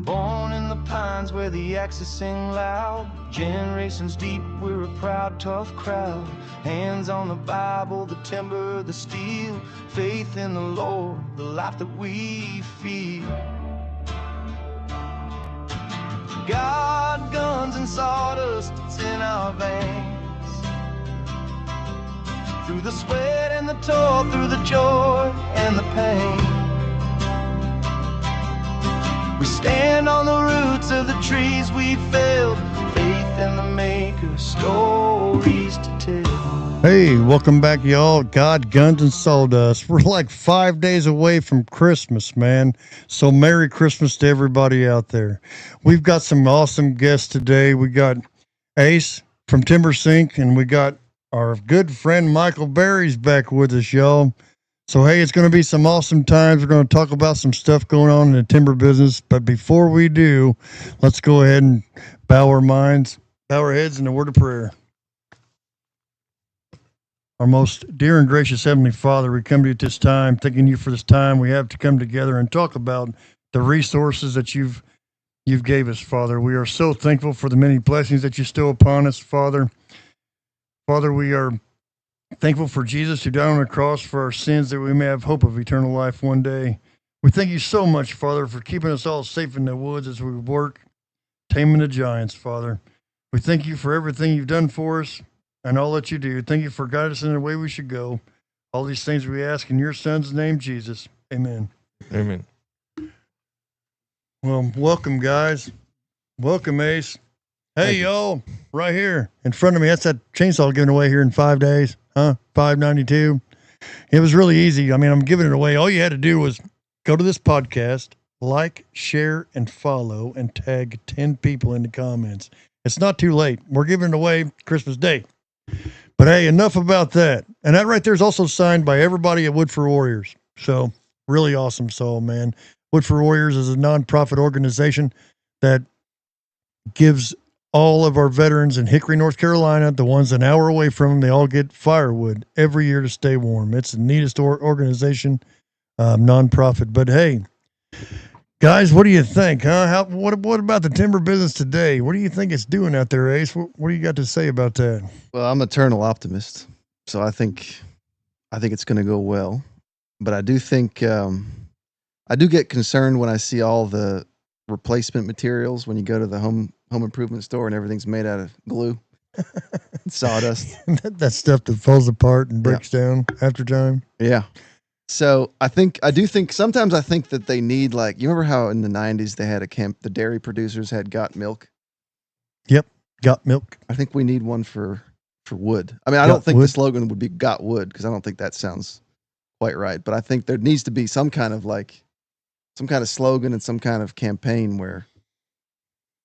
Born in the pines where the axes sing loud. Generations deep, we're a proud, tough crowd. Hands on the Bible, the timber, the steel. Faith in the Lord, the life that we feel. God, guns, and sawdust, it's in our veins. Through the sweat and the toil, through the joy and the pain. We stand on the roots of the trees we felled. Faith in the maker, stories to tell. Hey, welcome back, y'all. God, guns, and sawdust. We're like 5 days away from Christmas, man. So Merry Christmas to everybody out there. We've got some awesome guests today. We got Ace from TimberSync, and we got our good friend Michael Bary's back with us, y'all. So, hey, it's going to be some awesome times. We're going to talk about some stuff going on in the timber business. But before we do, let's go ahead and bow our heads in a word of prayer. Our most dear and gracious Heavenly Father, we come to you at this time, thanking you for this time we have to come together and talk about the resources that you've gave us, Father. We are so thankful for the many blessings that you bestow upon us, Father. Father, we are thankful for Jesus who died on the cross for our sins that we may have hope of eternal life one day. We thank you so much, Father, for keeping us all safe in the woods as we work, taming the giants, Father. We thank you for everything you've done for us and all that you do. Thank you for guiding us in the way we should go. All these things we ask in your Son's name, Jesus. Amen. Amen. Well, welcome, guys. Welcome, Ace. Hey, y'all, right here in front of me. That's that chainsaw given away here in 5 days. Huh? $5.92. It was really easy. I mean, I'm giving it away. All you had to do was go to this podcast, like, share, and follow, and tag 10 people in the comments. It's not too late. We're giving it away Christmas Day. But hey, enough about that. And that right there is also signed by everybody at Wood for Warriors. So really awesome soul, man. Wood for Warriors is a nonprofit organization that gives all of our veterans in Hickory, North Carolina, the ones an hour away from them, they all get firewood every year to stay warm. It's the neatest organization, nonprofit. But hey, guys, what do you think? Huh? What about the timber business today? What do you think it's doing out there, Ace? What do you got to say about that? Well, I'm an eternal optimist, so I think it's going to go well. But I do think I do get concerned when I see all the replacement materials when you go to the home improvement store and everything's made out of glue, sawdust. that stuff that falls apart and breaks down after time. Yeah. So I do think sometimes I think that they need, like, you remember how in the 90s they had the dairy producers had Got Milk? Yep. Got Milk. I think we need one for wood. I mean, I don't think the slogan would be Got Wood, because I don't think that sounds quite right. But I think there needs to be some kind of slogan and some kind of campaign where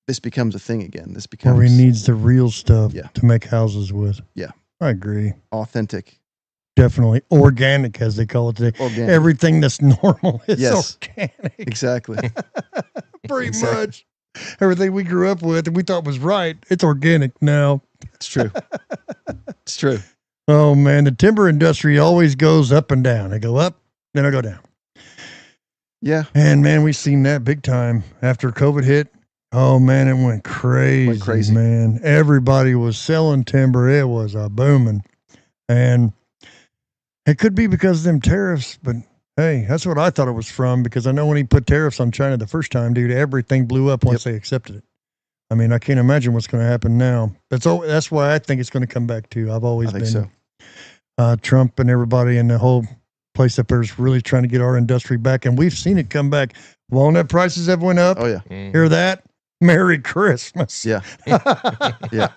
this becomes a thing again. Where we needs the real stuff to make houses with. Yeah. I agree. Authentic. Definitely. Organic, as they call it today. Organic. Everything that's normal is organic. Exactly. Pretty much. Everything we grew up with and we thought was right, it's organic now. It's true. It's true. Oh, man. The timber industry always goes up and down. I go up, then I go down. Yeah. And, man, we've seen that big time after COVID hit. Oh, man, it went crazy, man. Everybody was selling timber. It was a booming. And it could be because of them tariffs, but hey, that's what I thought it was from, because I know when he put tariffs on China the first time, dude, everything blew up once they accepted it. I mean, I can't imagine what's going to happen now. That's why I think it's going to come back too. I've always been so. Trump and everybody and the whole place up there is really trying to get our industry back, and we've seen it come back. Walnut prices have went up. Oh yeah. Hear that? Merry Christmas. Yeah. Yeah.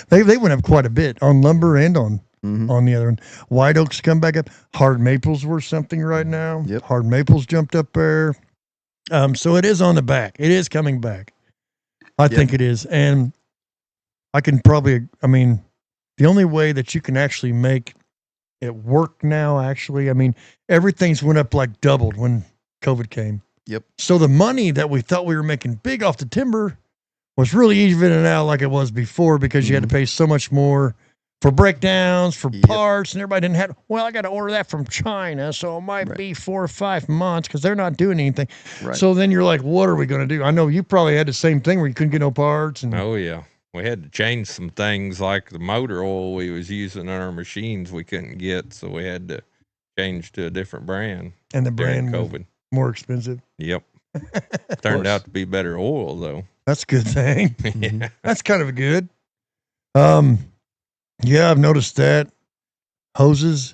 They went up quite a bit on lumber and on the other one. White oaks come back up. Hard maples were something right now. Yep. Hard maples jumped up there. So it is on the back. It is coming back. I think it is. And the only way that you can actually make it work now, everything's went up like doubled when COVID came. Yep. So the money that we thought we were making big off the timber was really evening out like it was before, because you had to pay so much more for breakdowns, for Yep. parts, and everybody didn't have. Well, I got to order that from China, so it might Right. be 4 or 5 months because they're not doing anything. Right. So then you're like, what are we going to do? I know you probably had the same thing where you couldn't get no parts, and Oh yeah, we had to change some things like the motor oil we was using in our machines we couldn't get, so we had to change to a different brand. the during brand was COVID. more expensive. Yep, turned out to be better oil though. That's a good thing. Mm-hmm. Yeah. That's kind of good. Yeah, I've noticed that hoses,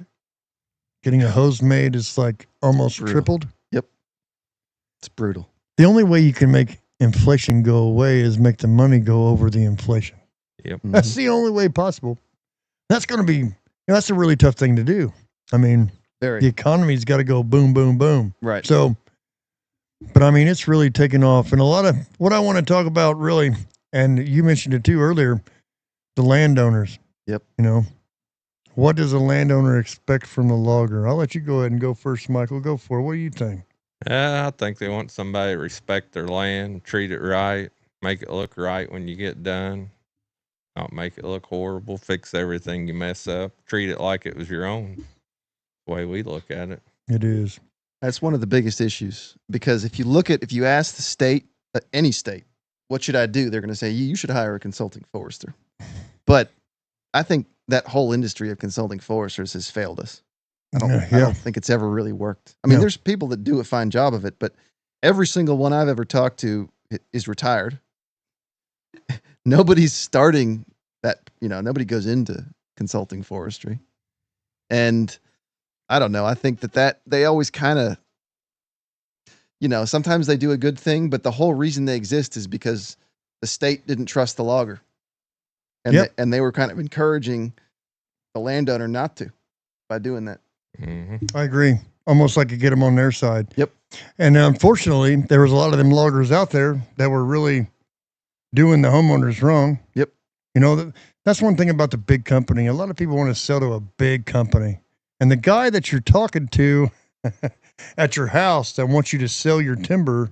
getting a hose made is like almost Brutal. tripled. It's brutal. The only way you can make inflation go away is make the money go over the inflation. Yep. That's the only way possible. That's going to be, that's a really tough thing to do. I mean, Very the economy's got to go boom, boom, boom. right. So, but I mean, it's really taken off. And a lot of what I want to talk about really, and you mentioned it too earlier, the landowners. Yep. You know, what does a landowner expect from a logger? I'll let you go ahead and go first, Michael. Go for it. What do you think? I think they want somebody to respect their land, treat it right, make it look right when you get done, not make it look horrible, fix everything you mess up, treat it like it was your own. The way we look at it. It is. That's one of the biggest issues because if you ask the state, any state, what should I do? They're going to say you should hire a consulting forester. But I think that whole industry of consulting foresters has failed us. I don't think it's ever really worked. I mean, there's people that do a fine job of it, but every single one I've ever talked to is retired. Nobody's starting that, nobody goes into consulting forestry. And I don't know. I think that they always kind of, sometimes they do a good thing, but the whole reason they exist is because the state didn't trust the logger. And, they were kind of encouraging the landowner not to by doing that. Mm-hmm. I agree. Almost like you get them on their side. Yep. And unfortunately, there was a lot of them loggers out there that were really doing the homeowners wrong. Yep. That's one thing about the big company. A lot of people want to sell to a big company. And the guy that you're talking to at your house that wants you to sell your timber,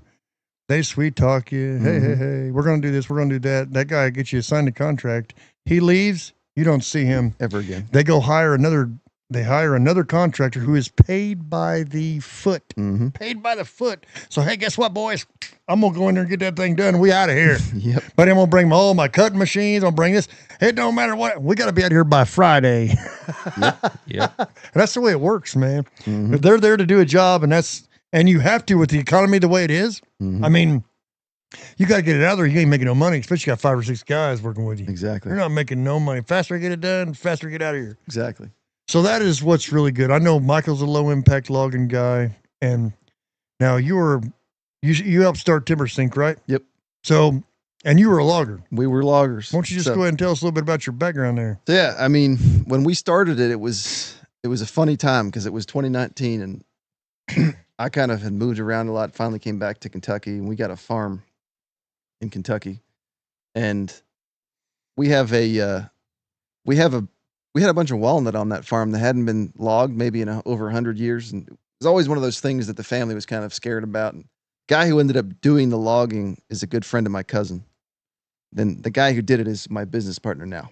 they sweet talk you. Hey, we're going to do this. We're going to do that. That guy gets you signed a contract. He leaves. You don't see him Ever again. They go hire another contractor who is paid by the foot. Mm-hmm. Paid by the foot. So, hey, guess what, boys? I'm going to go in there and get that thing done. We out of here. Yep. But I'm going to bring all my cutting machines. I'll bring this. It don't matter what. We got to be out here by Friday. Yep. That's the way it works, man. Mm-hmm. If they're there to do a job, and you have to with the economy the way it is. Mm-hmm. I mean, you got to get it out there. You ain't making no money, especially you got 5 or 6 guys working with you. Exactly. You're not making no money. Faster I get it done, faster I get out of here. Exactly. So that is what's really good. I know Michael's a low impact logging guy, and now you helped start TimberSync, right? Yep. So, and you were a logger. We were loggers. Why don't you just go ahead and tell us a little bit about your background there? So yeah, I mean, when we started it was a funny time because it was 2019 and I kind of had moved around a lot. Finally came back to Kentucky and we got a farm in Kentucky, and we had a bunch of walnut on that farm that hadn't been logged maybe in over 100 years, and it was always one of those things that the family was kind of scared about. And the guy who ended up doing the logging is a good friend of my cousin. Then the guy who did it is my business partner now.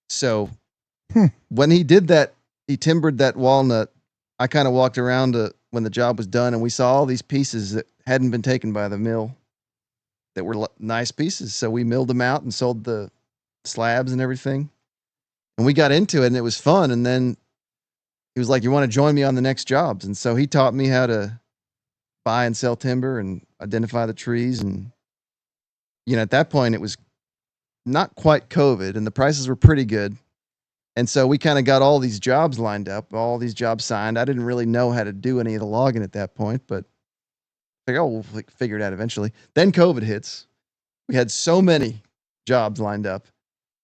So when he did that, he timbered that walnut. I kind of walked around when the job was done, and we saw all these pieces that hadn't been taken by the mill that were nice pieces. So we milled them out and sold the slabs and everything. And we got into it and it was fun. And then he was like, you want to join me on the next jobs? And so he taught me how to buy and sell timber and identify the trees. And, at that point it was not quite COVID and the prices were pretty good. And so we kind of got all these jobs lined up, all these jobs signed. I didn't really know how to do any of the logging at that point, but I figured, we'll figure it out eventually. Then COVID hits. We had so many jobs lined up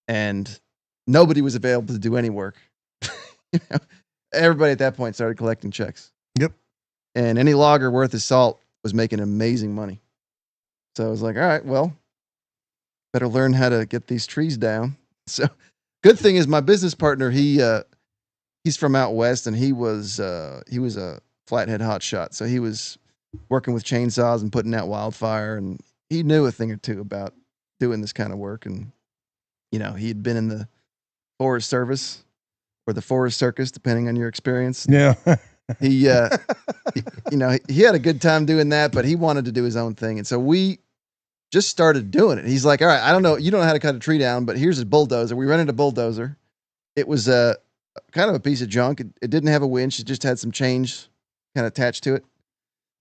and nobody was available to do any work. Everybody at that point started collecting checks. Yep. And any logger worth his salt was making amazing money. So I was like, all right, well, better learn how to get these trees down. So good thing is my business partner, he's from out west and he was a flathead hotshot. So he was working with chainsaws and putting out wildfire, and he knew a thing or two about doing this kind of work. And, he had been in the Forest Service or the Forest Circus, depending on your experience. Yeah. He, he had a good time doing that, but he wanted to do his own thing. And so we just started doing it. He's like, all right, I don't know. You don't know how to cut a tree down, but here's a bulldozer. We rented a bulldozer. It was kind of a piece of junk. It didn't have a winch. It just had some chains kind of attached to it.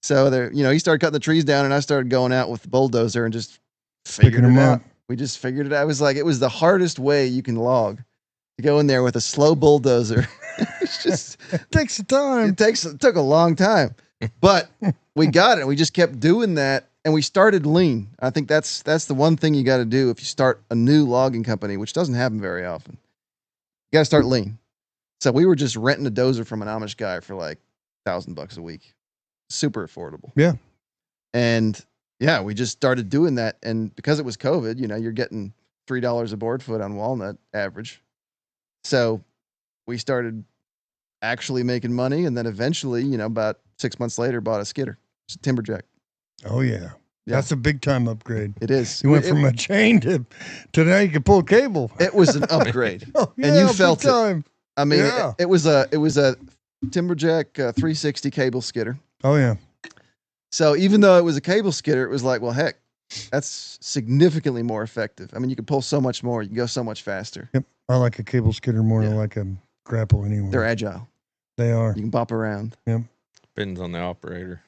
So there, he started cutting the trees down, and I started going out with the bulldozer and just figured it out. We just figured it out. It was the hardest way you can log, to go in there with a slow bulldozer. It's just it takes time. It took a long time, but we got it. We just kept doing that, and we started lean. I think that's the one thing you got to do if you start a new logging company, which doesn't happen very often. You got to start lean. So we were just renting a dozer from an Amish guy for like $1,000 a week. Super affordable. Yeah. And yeah, we just started doing that. And because it was COVID, you're getting $3 a board foot on walnut average. So we started actually making money. And then eventually, about 6 months later, bought a skidder. It's a timberjack. Oh yeah. That's a big time upgrade. It is. You went from a chain to now you can pull a cable. It was an upgrade. Oh, yeah, and you felt big time. it. I mean, Yeah. it was a timberjack 360 cable skidder. Oh yeah. So even though it was a cable skidder, it was like, well, heck, that's significantly more effective. I mean, you can pull so much more. You can go so much faster. Yep. I like a cable skidder more than like a grapple anyway. They're agile. They are. You can bop around. Yep. Depends on the operator.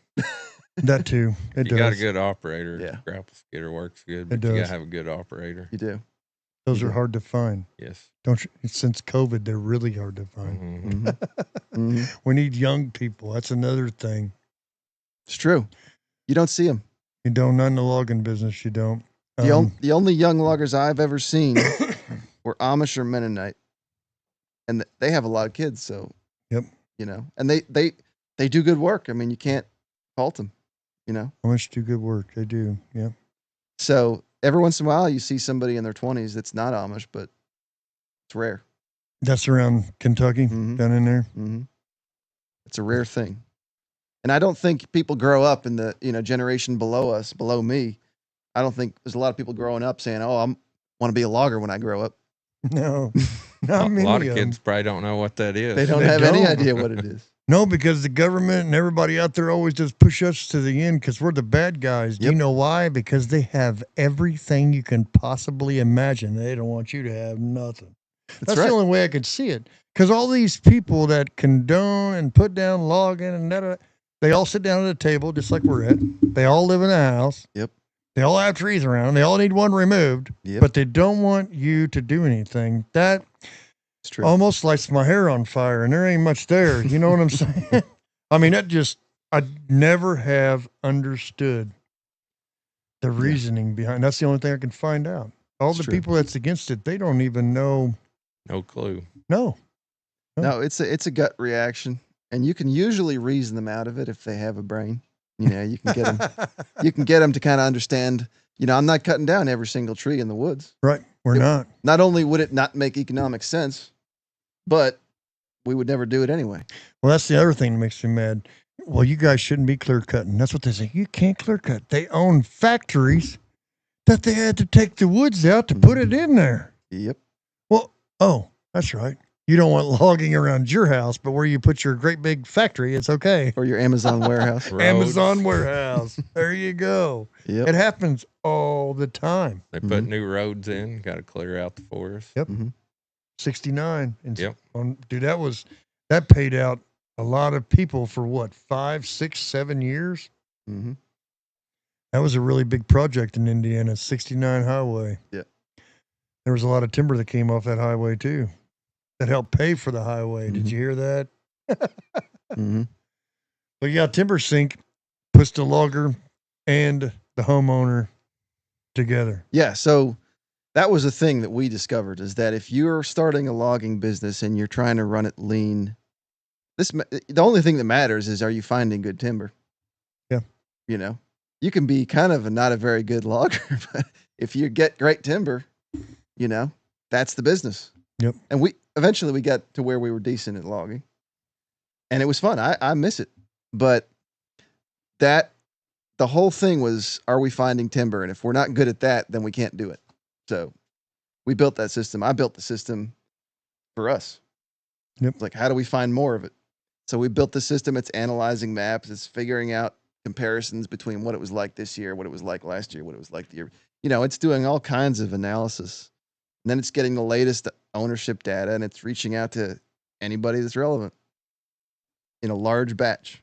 That too. It You does. got a good operator. Yeah. Grapple skidder works good, but It you does. gotta have a good operator. You do. Those are hard to find. Yes. Don't you? Since COVID, they're really hard to find. Mm-hmm. Mm-hmm. We need young people. That's another thing. It's true. You don't see them. You don't, not in the logging business, you don't. The only young loggers I've ever seen were Amish or Mennonite. And they have a lot of kids, so Yep. And they do good work. I mean, you can't fault them, Amish do good work. They do. Yep. So every once in a while you see somebody in their 20s that's not Amish, but it's rare. That's around Kentucky, Mhm. down in there. Mm-hmm. It's a rare thing. And I don't think people grow up in the generation below me. I don't think there's a lot of people growing up saying, "Oh, I want to be a logger when I grow up." No, A not many lot of them. kids probably don't know what that is. They don't They have any don't. idea what it is. No, because the government and everybody out there always just push us to the end because we're the bad guys. Do you Yep. know why? Because they have everything you can possibly imagine. They don't want you to have nothing. That's right. the only way I could see it. Because all these people that condone and put down logging and that, they all sit down at a table just like we're at. They all live in a house. Yep. They all have trees around. They all need one removed. Yep. But they don't want you to do anything. That It's true. almost lights my hair on fire, and there ain't much there. You know what I'm saying? I mean, I never have understood the reasoning behind. That's the only thing I can find out. All It's the true. people that's against it, they don't even know. No clue. No. No, it's a gut reaction, and you can usually reason them out of it if they have a brain. You can get them. You can get them to kind of understand. I'm not cutting down every single tree in the woods. Right. We're not. Not only would it not make economic sense, but we would never do it anyway. Well, that's the other thing that makes me mad. Well, you guys shouldn't be clear cutting. That's what they say. You can't clear cut. They own factories that they had to take the woods out to put it in there. Yep. Well, oh, that's right. You don't want logging around your house, but where you put your great big factory, it's okay. Or your Amazon warehouse. Roads. Amazon warehouse. There you go. Yep. It happens all the time. They put new roads in, got to clear out the forest. Yep. Mhm. 69. And Yep. dude, that paid out a lot of people for what, 5, 6, 7 years? Mm-hmm. That was a really big project in Indiana, 69 highway. Yeah. There was a lot of timber that came off that highway too, that helped pay for the highway. Did Mhm. you hear that? Mm-hmm. But yeah, TimberSync puts the logger and the homeowner together. Yeah. So that was a thing that we discovered, is that if you're starting a logging business and you're trying to run it lean, the only thing that matters is, are you finding good timber? Yeah. You can be kind of not a very good logger, but if you get great timber, that's the business. Yep. And we eventually got to where we were decent at logging, and it was fun. I miss it, but the whole thing was, are we finding timber? And if we're not good at that, then we can't do it. So we built that system. I built the system. for us. Yep. It's like, how do we find more of it? So we built the system. It's analyzing maps. It's figuring out comparisons between what it was like this year, what it was like last year, what it was like the year. It's doing all kinds of analysis. And then it's getting the latest ownership data, and it's reaching out to anybody that's relevant in a large batch.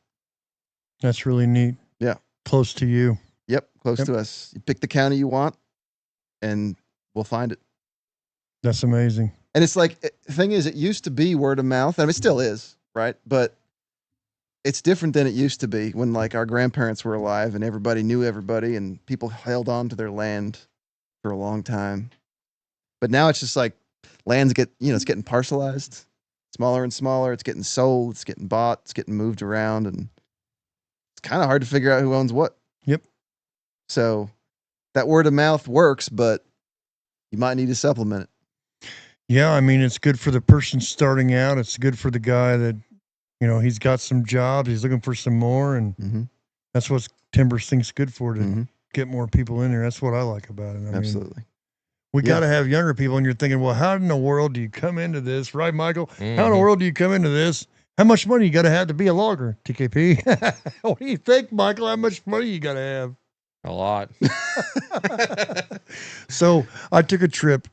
That's really neat. Yeah. Close to you. Yep, close to us. You pick the county you want, and we'll find it. That's amazing. And it's like, the thing is, it used to be word of mouth. I mean, it still is, right? But it's different than it used to be when, like, our grandparents were alive and everybody knew everybody and people held on to their land for a long time. But now it's just like lands it's getting parcelized, smaller and smaller. It's getting sold. It's getting bought. It's getting moved around. And it's kind of hard to figure out who owns what. Yep. So that word of mouth works, but you might need to supplement it. Yeah, I mean, it's good for the person starting out. It's good for the guy that, he's got some jobs. He's looking for some more. And that's what TimberSync's good for, to get more people in there. That's what I like about it. Absolutely. We got to have younger people. And you're thinking, well, how in the world do you come into this? Right, Michael? Mm-hmm. How in the world do you come into this? How much money you got to have to be a logger, TKP? What do you think, Michael? How much money you got to have? A lot. So I took a trip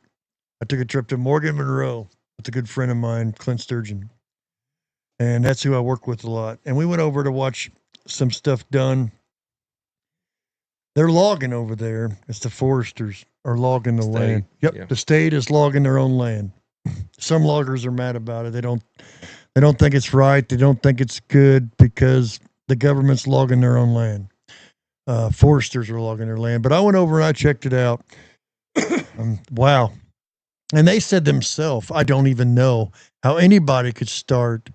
to Morgan Monroe with a good friend of mine, Clint Sturgeon. And that's who I work with a lot. And we went over to watch some stuff done. They're logging over there. It's the foresters are logging the land. Yep. Yeah. The state is logging their own land. Some loggers are mad about it. They don't think it's right. They don't think it's good because the government's logging their own land. Foresters are logging their land. But I went over and I checked it out. Wow. And they said themselves, I don't even know how anybody could start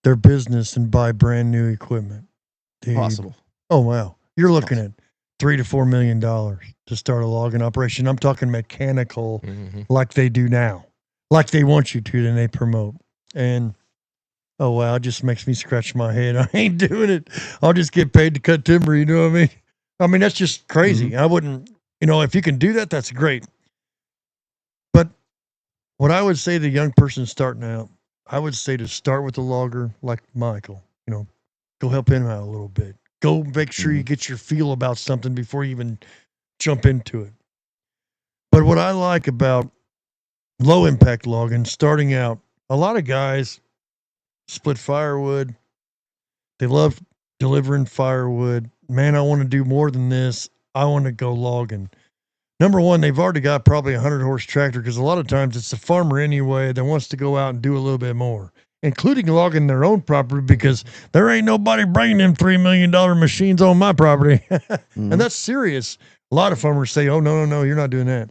their business and buy brand new equipment. Dude. Possible. Oh, wow. You're looking at $3 to $4 million to start a logging operation. I'm talking mechanical, like they do now, like they want you to, then they promote. And oh, wow, it just makes me scratch my head. I ain't doing it. I'll just get paid to cut timber. You know what I mean? I mean, that's just crazy. I wouldn't, if you can do that, that's great. But what I would say to the young person starting out, I would say to start with a logger like Michael, go help him out a little bit. Go make sure you get your feel about something before you even jump into it. But what I like about low impact logging, starting out, a lot of guys split firewood. They love delivering firewood. Man, I want to do more than this. I want to go logging. Number one, they've already got probably a 100-horse tractor because a lot of times it's the farmer anyway that wants to go out and do a little bit more, including logging their own property because there ain't nobody bringing them $3 million machines on my property. And that's serious. A lot of farmers say, oh, no, you're not doing that.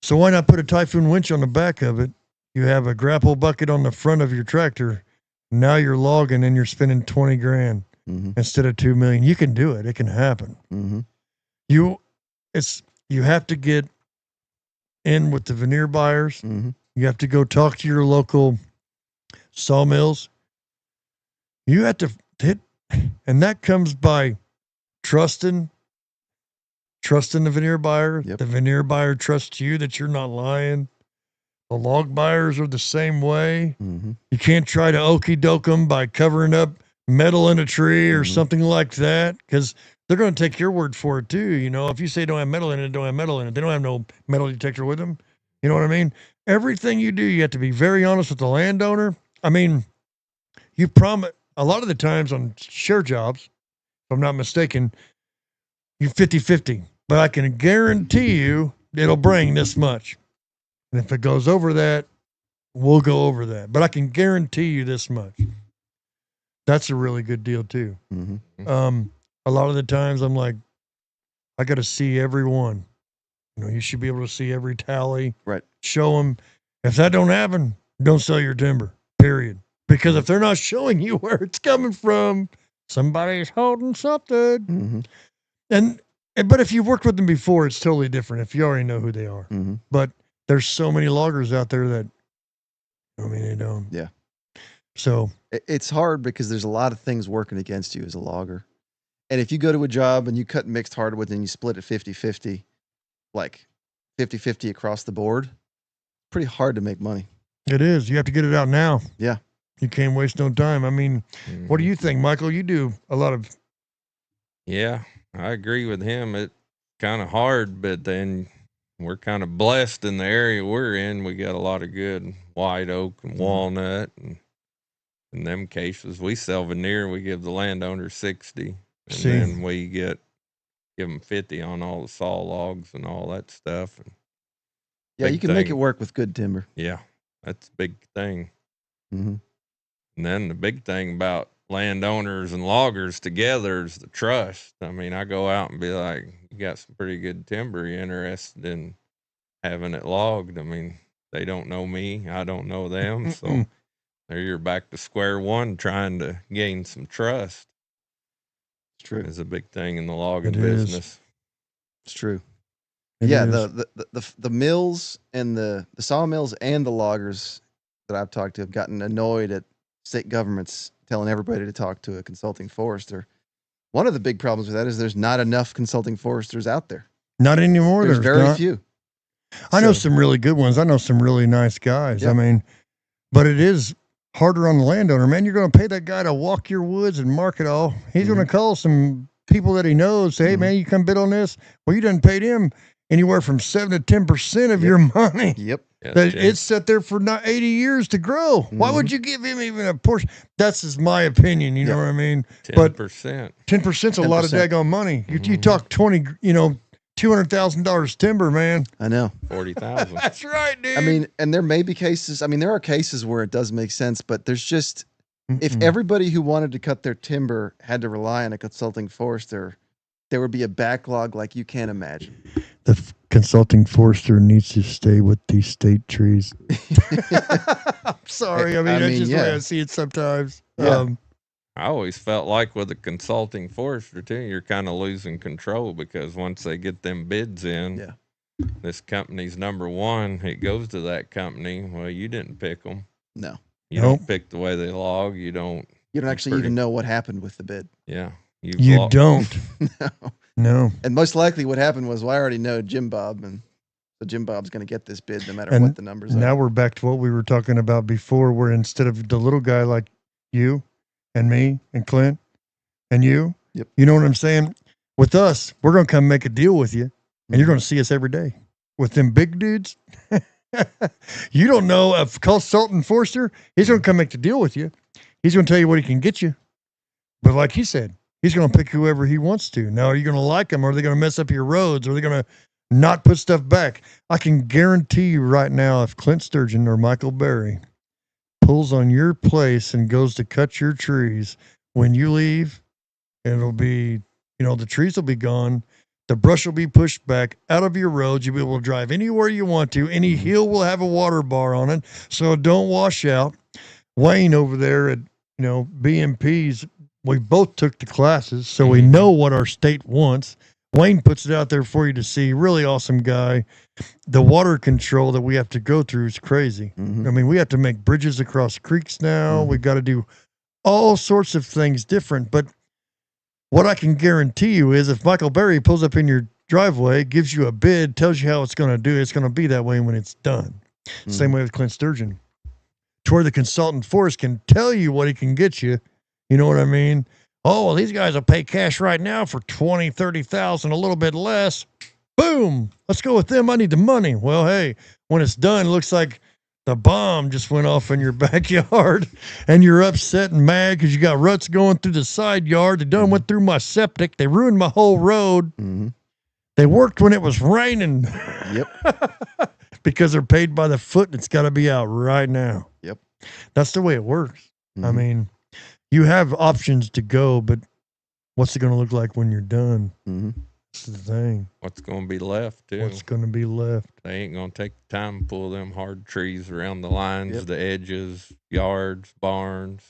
So why not put a Typhoon winch on the back of it? You have a grapple bucket on the front of your tractor. Now you're logging and you're spending $20,000 instead of $2 million. You can do it. It can happen. You have to get in with the veneer buyers. You have to go talk to your local sawmills. You have to hit, and that comes by trusting the veneer buyer. The veneer buyer trusts you that you're not lying. The log buyers are the same way. You can't try to okey doke them by covering up metal in a tree or something like that because they're going to take your word for it too. If you say don't have metal in it, don't have metal in it. They don't have no metal detector with them. You know what I mean? Everything you do, you have to be very honest with the landowner. I mean, you promise a lot of the times on share jobs, if I'm not mistaken, you're 50-50, but I can guarantee you it'll bring this much. And if it goes over that, we'll go over that, but I can guarantee you this much. That's a really good deal too. A lot of the times I'm like, I got to see every one. You should be able to see every tally. Right. Show them. If that don't happen, don't sell your timber, period. Because if they're not showing you where it's coming from, somebody's holding something. But if you've worked with them before, it's totally different if you already know who they are. But there's so many loggers out there that, they don't. Yeah. So it's hard because there's a lot of things working against you as a logger. And if you go to a job and you cut mixed hardwood and you split it 50-50, like 50-50 across the board, pretty hard to make money. It is. You have to get it out now. Yeah. You can't waste no time. I mean, what do you think, Michael? You do a lot of. Yeah, I agree with him. It's kind of hard, but then we're kind of blessed in the area we're in. We got a lot of good white oak and walnut, and in them cases, we sell veneer. We give the landowner 60, and then we give them 50 on all the saw logs and all that stuff. And yeah, you can make it work with good timber. Yeah, that's a big thing. Mm-hmm. And then the big thing about landowners and loggers together is the trust. I mean, I go out and be like, you got some pretty good timber. You interested in having it logged? I mean, they don't know me. I don't know them. So there you're back to square one trying to gain some trust. It's true. Is a big thing in the logging business. It's true. It yeah, is. the mills and the sawmills and the loggers that I've talked to have gotten annoyed at state governments telling everybody to talk to a consulting forester. One of the big problems with that is there's not enough consulting foresters out there. Not anymore. There's very few. I know some really good ones. I know some really nice guys. Yeah. I mean, but it is harder on the landowner, man. You're going to pay that guy to walk your woods and mark it all. He's going to call some people that he knows, say, hey, man, you come bid on this. Well, you done paid him anywhere from 7 to 10% of your money. Yep. That it's set there for not 80 years to grow. Why would you give him even a portion? That's just my opinion. You know what I mean? 10%. But 10%'s a lot of daggone money. You talk 20, $200,000 timber, man. I know. 40,000. That's right, dude. I mean, and there may be cases. I mean, there are cases where it does make sense, but there's just if everybody who wanted to cut their timber had to rely on a consulting forester, there would be a backlog like you can't imagine. The consulting forester needs to stay with these state trees. I'm sorry. I mean, that's just the way I see it sometimes. Yeah. I always felt like with a consulting forester too, you're kind of losing control because once they get them bids in, this company's number one, it goes to that company. Well, you didn't pick them. No. You don't pick the way they log. You don't actually even know what happened with the bid. Yeah. You don't. No. And most likely what happened was, well, I already know Jim Bob, and so Jim Bob's going to get this bid no matter what the numbers are. Now we're back to what we were talking about before, where instead of the little guy like you and me and Clint and you, you know what I'm saying? With us, we're going to come make a deal with you, and you're going to see us every day. With them big dudes, you don't know a consultant forester. He's going to come make the deal with you. He's going to tell you what he can get you. But like he said, he's going to pick whoever he wants to. Now, are you going to like them? Or are they going to mess up your roads? Or are they going to not put stuff back? I can guarantee you right now, if Clint Sturgeon or Michael Bary pulls on your place and goes to cut your trees, when you leave, it'll be, the trees will be gone. The brush will be pushed back out of your roads. You'll be able to drive anywhere you want to. Any hill will have a water bar on it, so it don't wash out. Wayne over there at, BMP's, we both took the classes, so we know what our state wants. Wayne puts it out there for you to see. Really awesome guy. The water control that we have to go through is crazy. I mean, we have to make bridges across creeks now. We've got to do all sorts of things different. But what I can guarantee you is if Michael Bary pulls up in your driveway, gives you a bid, tells you how it's going to do, it's going to be that way when it's done. Same way with Clint Sturgeon. To where the consultant force can tell you what he can get you. You know what I mean? Oh, well, these guys will pay cash right now for 20, 30,000, a little bit less. Boom. Let's go with them. I need the money. Well, hey, when it's done, it looks like the bomb just went off in your backyard and you're upset and mad because you got ruts going through the side yard. They done went through my septic. They ruined my whole road. They worked when it was raining. Yep. Because they're paid by the foot and it's got to be out right now. Yep. That's the way it works. I mean, you have options to go, but what's it going to look like when you're done? That's the thing. What's going to be left, too? What's going to be left? They ain't going to take the time to pull them hard trees around the lines, the edges, yards, barns.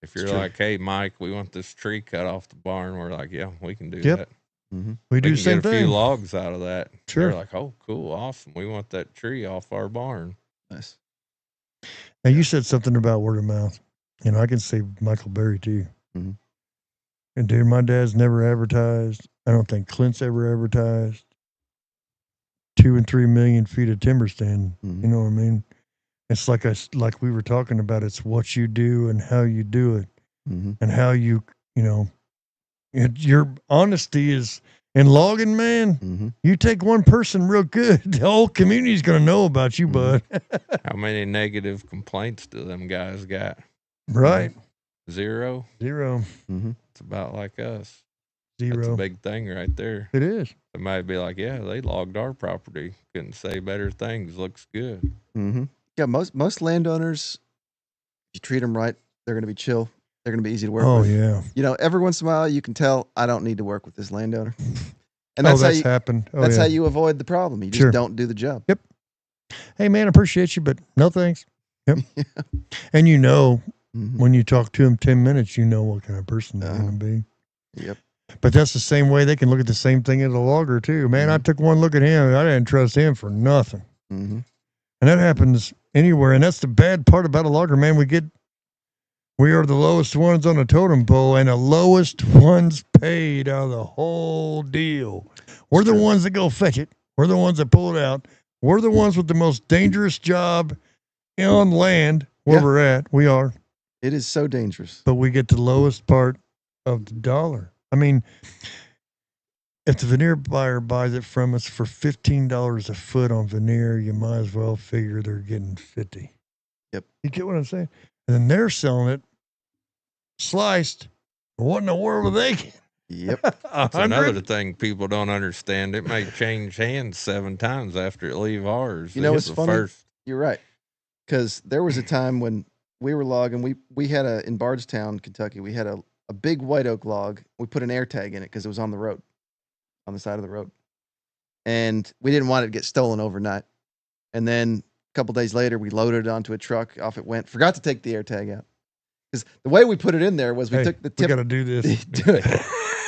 If you're like, hey, Mike, we want this tree cut off the barn, we're like, yeah, we can do that. We do the same thing. Get a few logs out of that. Sure. They're like, oh, cool, awesome. We want that tree off our barn. Nice. Now, you said something about word of mouth. I can say Michael Bary too. And dude, my dad's never advertised. I don't think Clint's ever advertised. 2 and 3 million feet of timber stand. You know what I mean? It's like we were talking about. It's what you do and how you do it, and how you know. Your honesty is in logging, man. You take one person real good, the whole community's gonna know about you, bud. How many negative complaints do them guys got? Right. Zero. It's about like us. That's a Zero. big thing right there. It is. Somebody be like, yeah, they logged our property. Couldn't say better things. Looks good. Yeah, most landowners, if you treat them right, they're going to be chill. They're going to be easy to work with. Oh, yeah. You know, every once in a while, you can tell I don't need to work with this landowner. And that's happened. Oh, that's how you avoid the problem. You just don't do the job. Yep. Hey, man, I appreciate you, but no thanks. Yep. And you know, when you talk to him 10 minutes, you know what kind of person they're going to be. Yep. But that's the same way they can look at the same thing as a logger, too. Man, I took one look at him. I didn't trust him for nothing. And that happens anywhere. And that's the bad part about a logger, man. We are the lowest ones on the totem pole and the lowest ones paid out of the whole deal. We're the ones that go fetch it. We're the ones that pull it out. We're the ones with the most dangerous job on land where we're at. We are. It is so dangerous. But we get the lowest part of the dollar. I mean, if the veneer buyer buys it from us for $15 a foot on veneer, you might as well figure they're getting 50. Yep. You get what I'm saying? And then they're selling it sliced. What in the world are they getting? Yep. That's another thing people don't understand. It may change hands 7 times after it leave ours. You know, it's funny. You're right. Because there was a time when we were logging. We had in Bardstown, Kentucky, we had a big white oak log. We put an air tag in it because it was on the road, on the side of the road. And we didn't want it to get stolen overnight. And then a couple days later, we loaded it onto a truck. Off it went. Forgot to take the air tag out. Because the way we put it in there was we took the tip. We got to do this. Do it.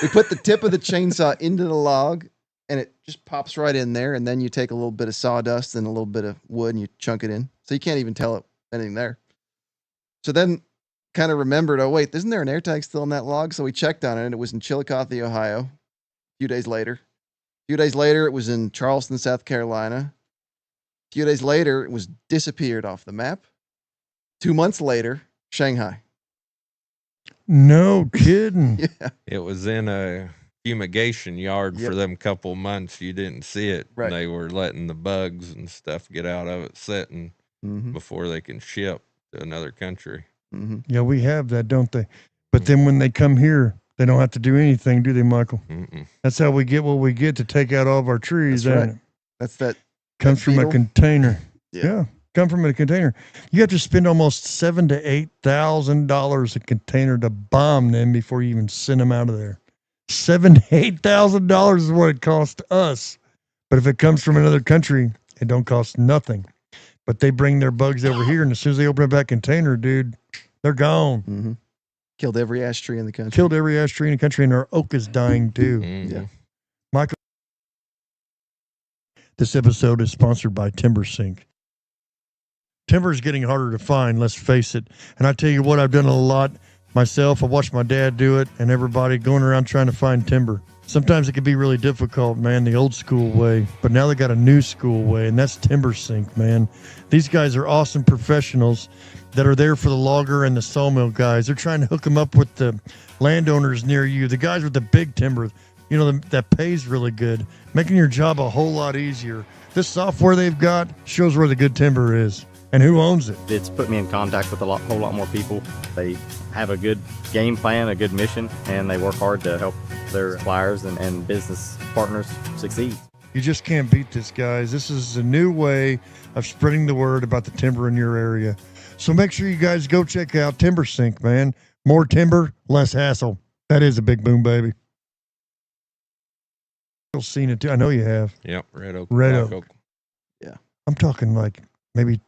We put the tip of the chainsaw into the log, and it just pops right in there. And then you take a little bit of sawdust and a little bit of wood, and you chunk it in. So you can't even tell anything there. So then kind of remembered, oh, wait, isn't there an air tag still on that log? So we checked on it, and it was in Chillicothe, Ohio, a few days later. A few days later, it was in Charleston, South Carolina. A few days later, it was disappeared off the map. 2 months later, Shanghai. No kidding. Yeah. It was in a fumigation yard for them couple months. You didn't see it. Right. They were letting the bugs and stuff get out of it sitting before they can ship to another country. Yeah, we have that, don't they? But then when they come here, they don't have to do anything, do they, Michael? That's how we get what we get to take out all of our trees. That's right. That's that. Comes from a container. Yeah. Come from a container. You have to spend almost $7,000 to $8,000 a container to bomb them before you even send them out of there. $7,000 to $8,000 is what it costs us. But if it comes from another country, it don't cost nothing. But they bring their bugs over here, and as soon as they open up that container, dude, they're gone. Killed every ash tree in the country. Killed every ash tree in the country, and our oak is dying too. Yeah. Michael, this episode is sponsored by TimberSync. Timber is getting harder to find, let's face it. And I tell you what, I've done a lot myself. I watched my dad do it and everybody going around trying to find timber. Sometimes it can be really difficult, man, the old school way. But now they got a new school way, and that's TimberSync, man. These guys are awesome professionals that are there for the logger and the sawmill guys. They're trying to hook them up with the landowners near you, the guys with the big timber, you know, that pays really good, making your job a whole lot easier. This software they've got shows where the good timber is. And who owns it? It's put me in contact with a whole lot more people. They have a good game plan, a good mission, and they work hard to help their suppliers and business partners succeed. You just can't beat this, guys. This is a new way of spreading the word about the timber in your area. So make sure you guys go check out TimberSync, man. More timber, less hassle. That is a big boom, baby. You've seen it too. I know you have. Yep, red oak. Red oak. Yeah. I'm talking like maybe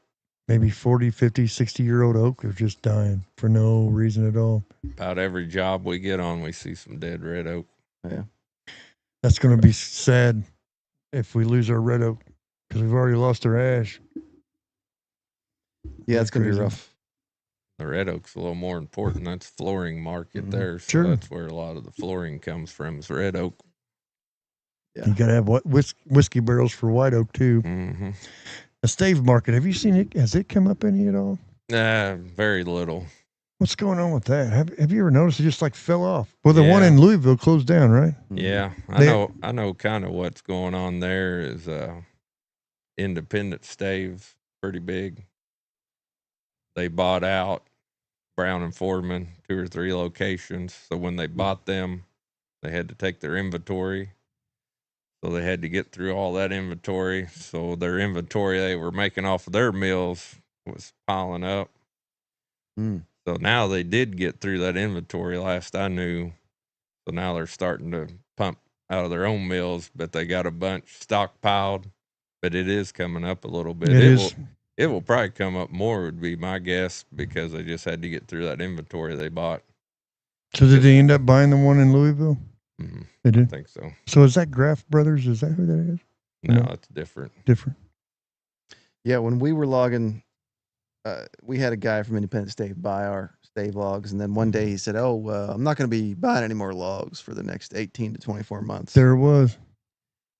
40, 50, 60-year-old oak are just dying for no reason at all. About every job we get on, we see some dead red oak. Yeah. That's going to be sad if we lose our red oak because we've already lost our ash. Yeah, it's going to be rough. The red oak's a little more important. That's flooring market there. So Sure. that's where a lot of the flooring comes from is red oak. Yeah. You got to have whiskey barrels for white oak too. The stave market, have you seen it? Has it come up any at all? Very little. What's going on with that? Have you ever noticed it just like fell off? Well, the one Yeah. in Louisville closed down, right? Yeah, They- I know kind of what's going on there is independent staves, pretty big. They bought out Brown and Foreman, 2 or 3 locations. So when they bought them, they had to take their inventory. So they had to get through all that inventory. So their inventory they were making off of their mills was piling up. Mm. So now they did get through that inventory last I knew. So now they're starting to pump out of their own mills, but they got a bunch stockpiled. But it is coming up a little bit. It will probably come up more, would be my guess, because they just had to get through that inventory they bought. So did they end up buying the one in Louisville? Mm-hmm. They I did. think so. So is that Graff Brothers? Is that who that is? No, No. it's different. Different. Yeah, when we were logging, we had a guy from Independent Stave buy our stave logs, and then one day he said, "Oh, I'm not going to be buying any more logs for the next 18 to 24 months." There it was.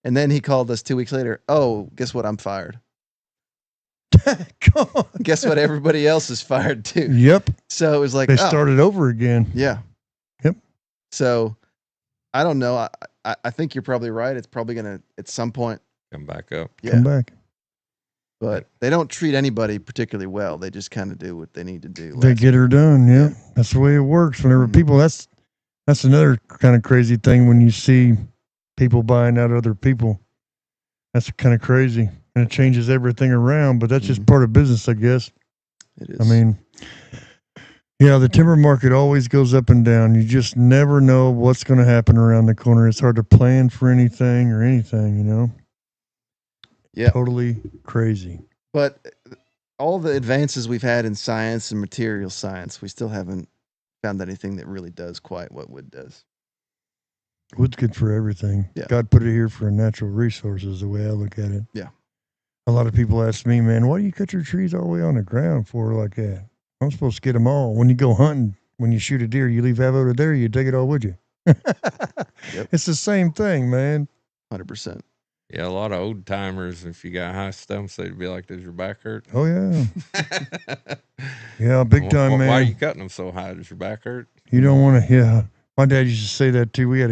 And then he called us 2 weeks later. "Oh, guess what? I'm fired." Come on. Guess what? Everybody else is fired too. Yep. So it was like, They oh, started over again. yeah. Yep. So I don't know. I think you're probably right. It's probably going to, at some point, Come back up. yeah. Come back. But they don't treat anybody particularly well. They just kind of do what they need to do. They get her done. Yeah. That's the way it works. Whenever Mhm. people, that's another kind of crazy thing when you see people buying out other people. That's kind of crazy. And it changes everything around, but that's just Mhm. part of business, I guess. It is. I mean, yeah, the timber market always goes up and down. You just never know what's going to happen around the corner. It's hard to plan for anything or anything, you know? Yeah. Totally crazy. But all the advances we've had in science and material science, we still haven't found anything that really does quite what wood does. Wood's good for everything. Yeah. God put it here for a natural resource is the way I look at it. Yeah. A lot of people ask me, man, why do you cut your trees all the way on the ground for like that? I'm supposed to get them all. When you go hunting, when you shoot a deer, you leave half over there, you take it all with you. It's the same thing, man. 100%. Yeah, a lot of old timers, if you got high stumps, they'd be like, does your back hurt? Oh, yeah. Yeah, big time, man. Why are you cutting them so high? Does your back hurt? You don't want to, yeah. My dad used to say that too. We had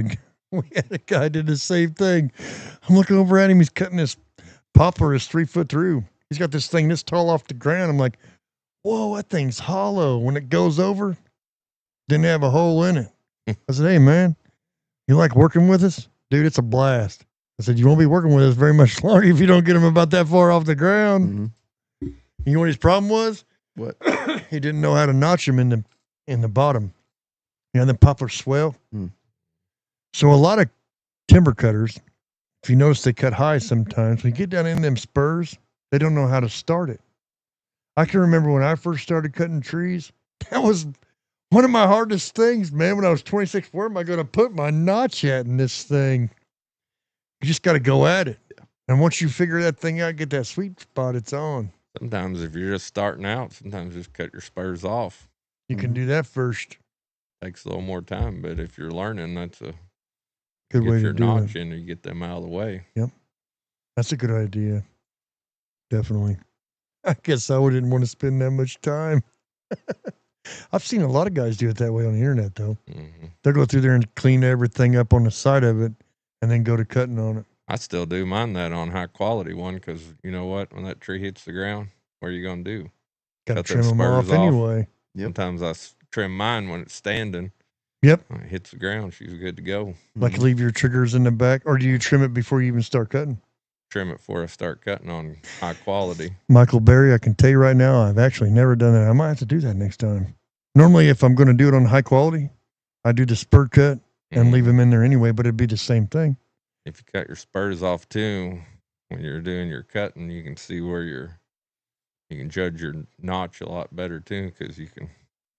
a guy did the same thing. I'm looking over at him. He's cutting this poplar is 3 foot through. He's got this thing this tall off the ground. I'm like, whoa, that thing's hollow. When it goes over, didn't have a hole in it. I said, hey, man, you like working with us? Dude, it's a blast. I said, you won't be working with us very much longer if you don't get him about that far off the ground. Mm-hmm. You know what his problem was? What? He didn't know how to notch him in the bottom. You know, the poplar swell. Mm. So a lot of timber cutters, if you notice, they cut high sometimes. When you get down in them spurs, they don't know how to start it. I can remember when I first started cutting trees, that was one of my hardest things, man. When I was 26, where am I going to put my notch at in this thing? You just got to go at it. And once you figure that thing out, get that sweet spot, it's on. Sometimes if you're just starting out, sometimes just cut your spurs off. You can do that first. Takes a little more time, but if you're learning, that's a Good get way to your do notch it. in and you get them out of the way. That's a good idea. Definitely. I guess I didn't want to spend that much time. I've seen a lot of guys do it that way on the internet, though. Mm-hmm. They'll go through there and clean everything up on the side of it and then go to cutting on it. I still do mine that on high quality one because you know what? When that tree hits the ground, what are you going to do? Got to Cut them trim them off spurs off. anyway. Yep. Sometimes I trim mine when it's standing. Yep. When it hits the ground, she's good to go. Like leave your triggers in the back, or do you trim it before you even start cutting? Trim it before I start cutting on high quality. Michael Bary, I can tell you right now, I've actually never done that. I might have to do that next time. Normally, if I'm going to do it on high quality, I do the spur cut and leave them in there anyway, but it'd be the same thing. If you cut your spurs off too, when you're doing your cutting, you can see where you can judge your notch a lot better too, because you can.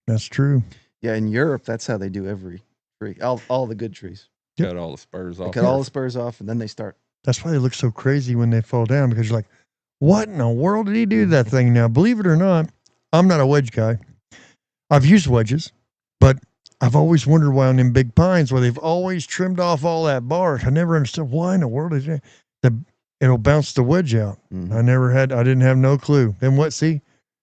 That's true. Yeah, in Europe, that's how they do every tree. All the good trees. Yep. Cut all the spurs They off. cut all the spurs off, and then they start. That's why they look so crazy when they fall down, because you're like, what in the world did he do to that thing? Now, believe it or not, I'm not a wedge guy. I've used wedges, but I've always wondered why on them big pines where they've always trimmed off all that bark. I never understood why in the world is it. it'll bounce the wedge out. Mhm. I didn't have no clue. And what, see,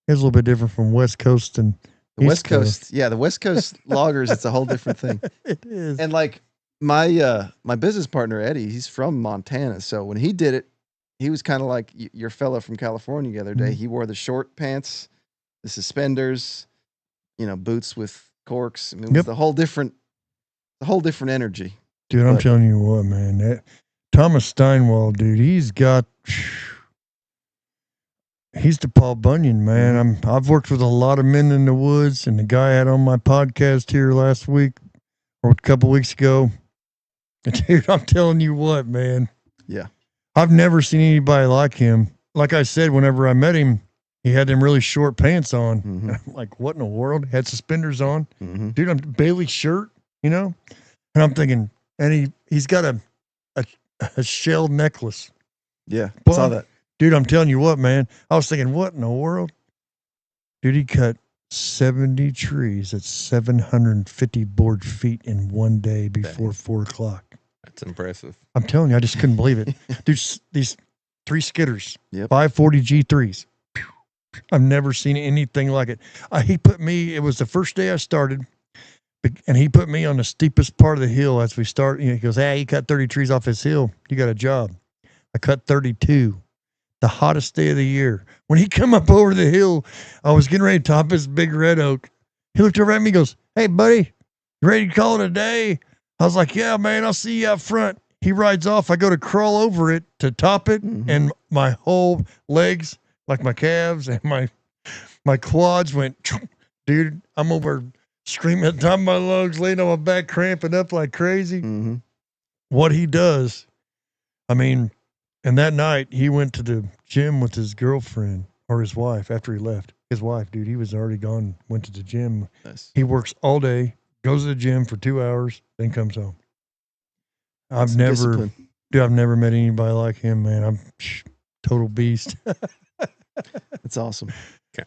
it's a little bit different from West Coast and The West Coast, yeah, the West Coast loggers, it's a whole different thing. It is. And like my business partner Eddie, he's from Montana, so when he did it, he was kind of like your fella from California the other day. Mhm. He wore the short pants, the suspenders, boots with corks. I mean, it was Yep. the whole different energy. Dude, I'm But- telling you what, man. That Thomas Steinwald, dude, he's the Paul Bunyan, man. I've worked with a lot of men in the woods, and the guy I had on my podcast here last week or a couple weeks ago. Dude, I'm telling you what, man. Yeah. I've never seen anybody like him. Like I said, whenever I met him, he had them really short pants on. Mhm. I'm like, what in the world? Had suspenders on. Mhm. Dude, I'm Bailey shirt, And I'm thinking, and he's got a shell necklace. Yeah, Boy, saw that. Dude, I'm telling you what, man. I was thinking, what in the world? Dude, he cut 70 trees at 750 board feet in one day before 4 o'clock. That's impressive. I'm telling you, I just couldn't believe it. Dude, these 3 skidders, Yep. 540 G3s. I've never seen anything like it. It was the first day I started, and he put me on the steepest part of the hill as we start. He goes, hey, you cut 30 trees off this hill. You got a job. I cut 32. The hottest day of the year. When he come up over the hill, I was getting ready to top his big red oak. He looked over at me and goes, hey, buddy, you ready to call it a day? I was like, yeah, man, I'll see you out front. He rides off. I go to crawl over it to top it, and my whole legs, like my calves and my quads went, dude, I'm over screaming at the top of my lungs, laying on my back, cramping up like crazy. Mm-hmm. What he does, I mean, and that night, he went to the gym with his girlfriend or his wife after he left. His wife, dude, he was already gone, went to the gym. Nice. He works all day, goes to the gym for 2 hours, then comes home. I've never met anybody like him, man. I'm total beast. That's awesome.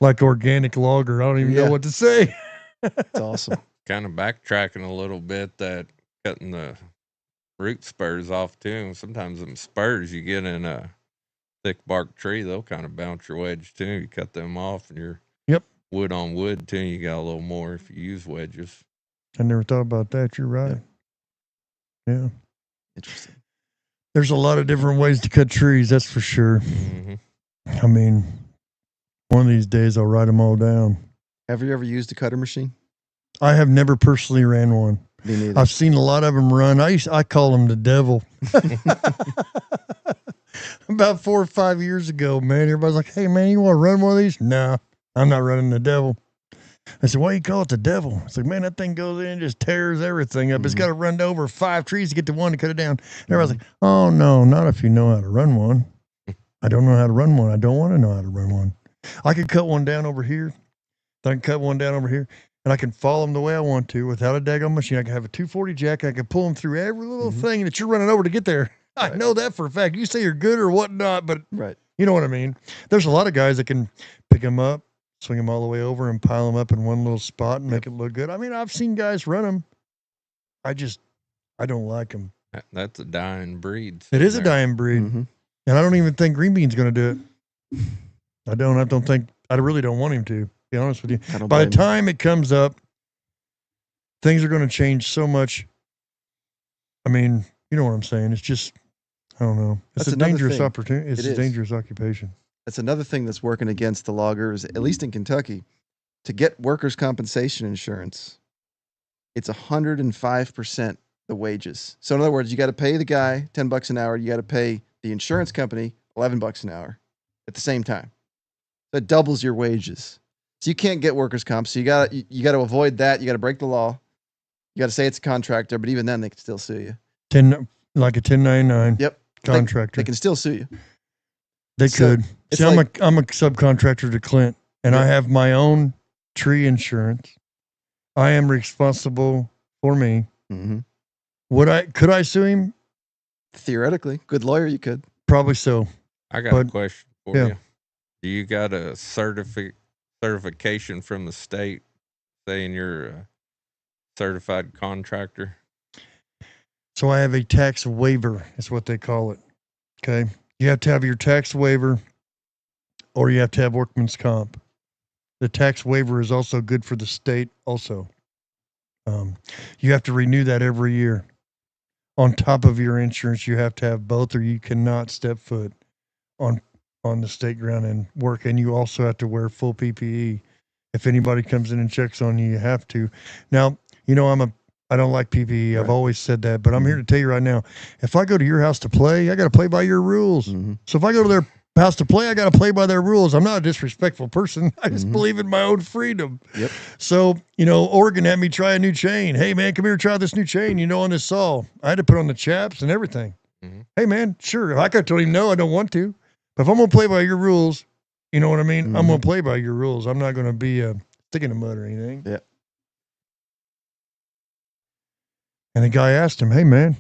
Like organic logger. I don't even know what to say. That's awesome. Kind of backtracking a little bit, that cutting the root spurs off too. Sometimes them spurs you get in a thick bark tree, they'll kind of bounce your wedge too. You cut them off and you're wood on wood too. You got a little more if you use wedges. I never thought about that. You're right. Yeah. Interesting. There's a lot of different ways to cut trees, that's for sure. Mm-hmm. I mean, one of these days I'll write them all down. Have you ever used a cutter machine? I have never personally ran one. Me neither. I've seen a lot of them run. I call them the devil. About 4 or 5 years ago, man, everybody's like, hey, man, you want to run one of these? No, I'm not running the devil. I said, why do you call it the devil? It's like, man, that thing goes in and just tears everything up. It's got to run over 5 trees to get to one to cut it down. And everybody's like, oh, no, not if you know how to run one. I don't know how to run one. I don't want to know how to run one. I could cut one down over here. I can cut one down over here. And I can follow them the way I want to without a daggone machine. I can have a 240 jack. I can pull them through every little thing that you're running over to get there. I know that for a fact. You say you're good or whatnot, but you know what I mean? There's a lot of guys that can pick them up, swing them all the way over, and pile them up in one little spot and make it look good. I mean, I've seen guys run them. I don't like them. That's a dying breed. It is a dying breed. Mm-hmm. And I don't even think Green Bean's going to do it. I really don't want him to. Be honest with you. By the time it comes up, things are going to change so much. I mean, you know what I'm saying? It's just, I don't know. It's a dangerous opportunity. It's a dangerous occupation. That's another thing that's working against the loggers, at least in Kentucky. To get workers' compensation insurance, it's 105% the wages. So in other words, you got to pay the guy $10 an hour. You got to pay the insurance company $11 an hour at the same time. That doubles your wages. So you can't get workers' comp. So you got to avoid that. You got to break the law. You got to say it's a contractor, but even then they can still sue you. Like a 1099. Yep. Contractor. They can still sue you. They could. See, I'm a subcontractor to Clint, and I have my own tree insurance. I am responsible for me. Mm-hmm. Could I sue him? Theoretically, good lawyer, you could. Probably so. I got a question for you. Do you got a certification from the state saying you're a certified contractor? So I have a tax waiver, is what they call it. Okay. You have to have your tax waiver, or you have to have workman's comp. The tax waiver is also good for the state also. You have to renew that every year. On top of your insurance, you have to have both, or you cannot step foot on the state ground and work. And you also have to wear full PPE. If anybody comes in and checks on you, you have to. Now, you know, I don't like PPE. I've always said that, but I'm here to tell you right now, if I go to your house to play, I got to play by your rules. So if I go to their house to play, I got to play by their rules. I'm not a disrespectful person. I just believe in my own freedom. Yep. So, you know, Oregon had me try a new chain. Hey, man, come here, try this new chain, you know, on this saw. I had to put on the chaps and everything. Hey, man, sure. I could have told him, no, I don't want to. But if I'm going to play by your rules, you know what I mean? I'm going to play by your rules. I'm not going to be sticking in the mud or anything. Yeah. And the guy asked him, hey, man,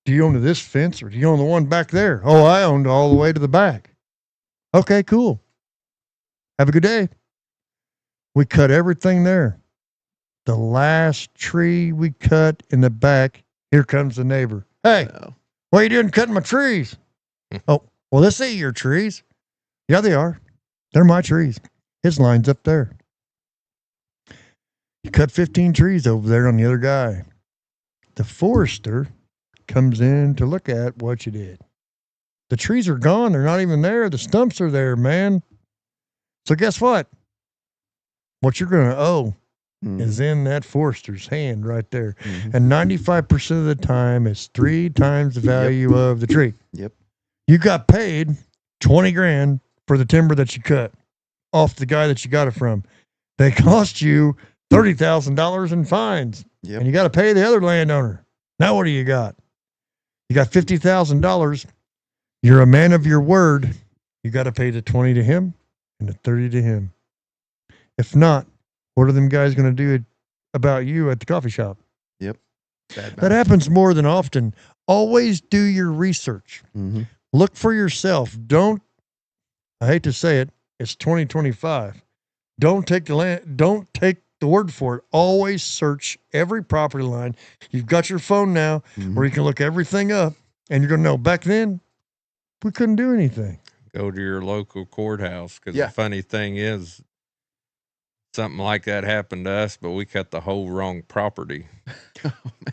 do you own this fence or do you own the one back there? Oh, I owned all the way to the back. Okay, cool. Have a good day. We cut everything there. The last tree we cut in the back, here comes the neighbor. Hey, what are you doing cutting my trees? Oh, well, this ain't your trees. Yeah, they are. They're my trees. His line's up there. You cut 15 trees over there on the other guy. The forester comes in to look at what you did. The trees are gone. They're not even there. The stumps are there, man. So guess what? What you're going to owe is in that forester's hand right there. And 95% of the time, it's 3 times the value of the tree. Yep. You got paid 20 grand for the timber that you cut off the guy that you got it from. They cost you $30,000 in fines. Yep. And you got to pay the other landowner. Now what do you got? You got $50,000. You're a man of your word. You got to pay the 20 to him and the 30 to him. If not, what are them guys going to do about you at the coffee shop? Yep. That happens more than often. Always do your research. Look for yourself. Don't, I hate to say it, it's 2025. Don't take the word for it. Always search every property line. You've got your phone now where you can look everything up and you're going to know back then we couldn't do anything. Go to your local courthouse. Because the funny thing is, something like that happened to us, but we cut the whole wrong property.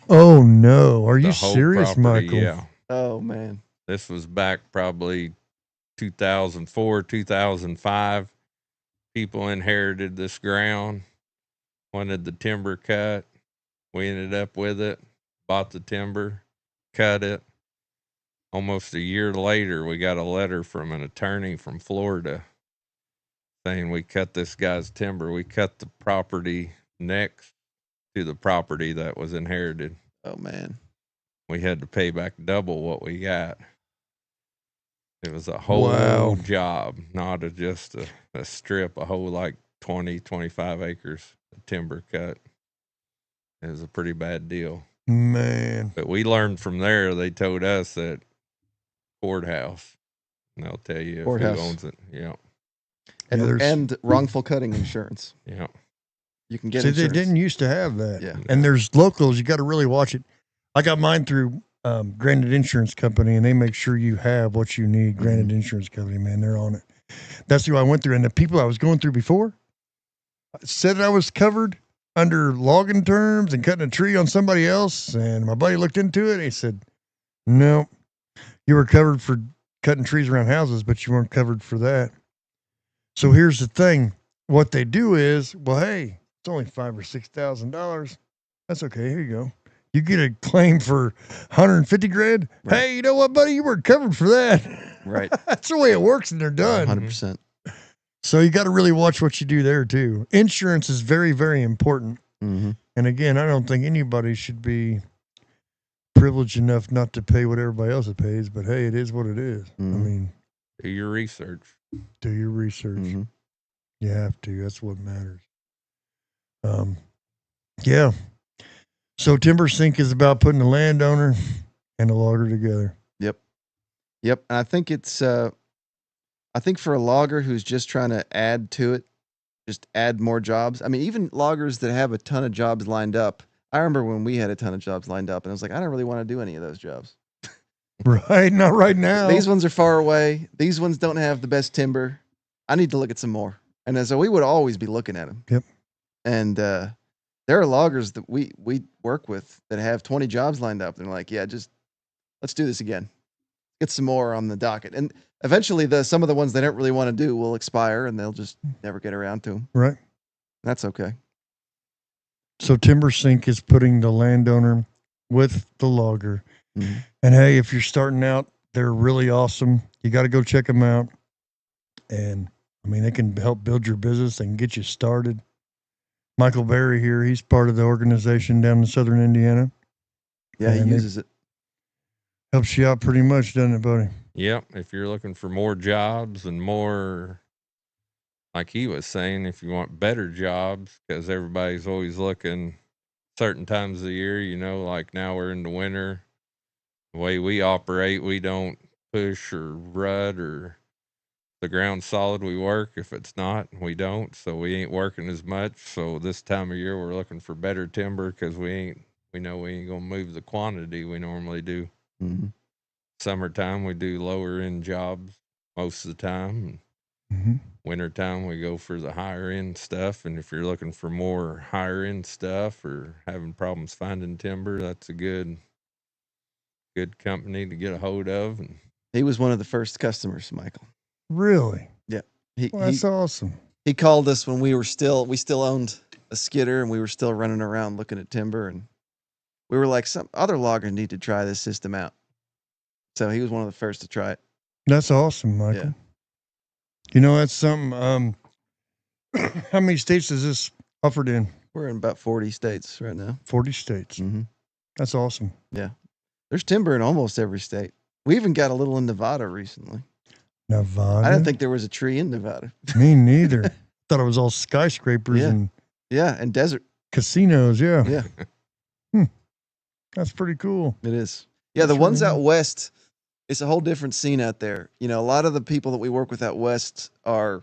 Oh no. Are you The whole serious, property, Michael? Yeah. Oh man. This was back probably 2004, 2005. People inherited this ground, wanted the timber cut. We ended up with it, bought the timber, cut it. Almost a year later, we got a letter from an attorney from Florida saying we cut this guy's timber. We cut the property next to the property that was inherited. Oh man. We had to pay back double what we got. It was a whole job, not just a strip, a whole like 20, 25 acres of timber cut. It was a pretty bad deal. Man. But we learned from there, they told us that courthouse, and they'll tell you who owns it. Yeah. And wrongful cutting insurance. Yeah. You can get See, insurance. they didn't used to have that. Yeah. And there's locals, you got to really watch it. I got mine through Granite Insurance Company, and they make sure you have what you need. Granite Insurance Company, man, they're on it. That's who I went through. And the people I was going through before said I was covered under logging terms and cutting a tree on somebody else. And my buddy looked into it, and he said, no, you were covered for cutting trees around houses, but you weren't covered for that. So here's the thing. What they do is, well, hey, it's only $5,000 or $6,000. That's okay. Here you go. You get a claim for 150 grand. Right. Hey, you know what, buddy? You weren't covered for that. Right. That's the way it works, and they're done. 100%. So you got to really watch what you do there too. Insurance is very, very important. And again, I don't think anybody should be privileged enough not to pay what everybody else pays. But hey, it is what it is. I mean, Do your research. do your research. You have to. That's what matters. Yeah. So TimberSync is about putting the landowner and the logger together. Yep. And I think it's, I think for a logger who's just trying to add to it, just add more jobs. I mean, even loggers that have a ton of jobs lined up. I remember when we had a ton of jobs lined up and I was like, I don't really want to do any of those jobs. Right? Not right now. These ones are far away. These ones don't have the best timber. I need to look at some more. And so we would always be looking at them. Yep. And there are loggers that we work with that have 20 jobs lined up. And they're like, yeah, just let's do this again. Get some more on the docket. And eventually some of the ones they don't really want to do will expire and they'll just never get around to them. Right. That's okay. So TimberSync is putting the landowner with the logger. Mm-hmm. And hey, if you're starting out, they're really awesome. You got to go check them out. And I mean, they can help build your business. They can get you started. Michael Bary here, he's part of the organization down in southern Indiana. Yeah, And he uses it. Helps you out pretty much, doesn't it, buddy? Yep. If you're looking for more jobs and more, like he was saying, if you want better jobs, because everybody's always looking certain times of the year, like now we're in the winter. The way we operate, we don't push or rut or the ground's solid, we work. If it's not, we don't. So we ain't working as much. So this time of year, we're looking for better timber because we know we ain't going to move the quantity we normally do. Mm-hmm. Summertime, we do lower end jobs most of the time. Mm-hmm. Wintertime, we go for the higher end stuff. And if you're looking for more higher end stuff or having problems finding timber, that's a good company to get a hold of. And He was one of the first customers, Michael. Really? Yeah. That's awesome. He called us when we still owned a skidder and we were still running around looking at timber. And we were like, some other logger need to try this system out. So he was one of the first to try it. That's awesome, Michael. Yeah. That's something. How many states is this offered in? We're in about 40 states right now. 40 states. Mm-hmm. That's awesome. Yeah. There's timber in almost every state. We even got a little in Nevada recently. Nevada? I didn't think there was a tree in Nevada. Me neither. Thought it was all skyscrapers and and desert casinos. Yeah. Yeah. That's pretty cool. It is. Yeah, the ones out west, it's a whole different scene out there. A lot of the people that we work with out west are,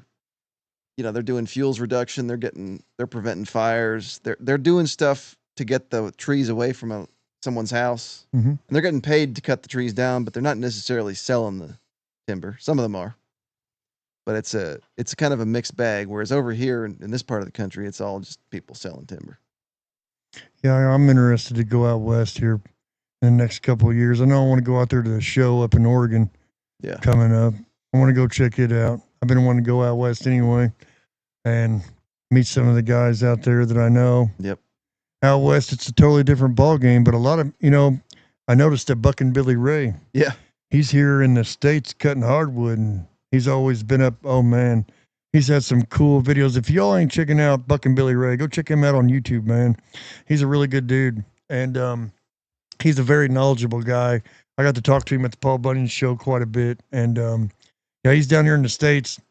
they're doing fuels reduction. They're preventing fires. They're doing stuff to get the trees away from someone's house. Mm-hmm. And they're getting paid to cut the trees down, but they're not necessarily selling the timber. Some of them are. But it's a kind of a mixed bag. Whereas over here in this part of the country, it's all just people selling timber. Yeah, I'm interested to go out west here in the next couple of years. I know I want to go out there to the show up in Oregon. Yeah. Coming up. I want to go check it out. I've been wanting to go out west anyway and meet some of the guys out there that I know. Yep. Out west, it's a totally different ball game, but a lot of, I noticed that Buck and Billy Ray. Yeah. He's here in the States cutting hardwood, and he's always been up. Oh, man. He's had some cool videos. If y'all ain't checking out Buck and Billy Ray, go check him out on YouTube, man. He's a really good dude, and he's a very knowledgeable guy. I got to talk to him at the Paul Bunyan show quite a bit, and he's down here in the States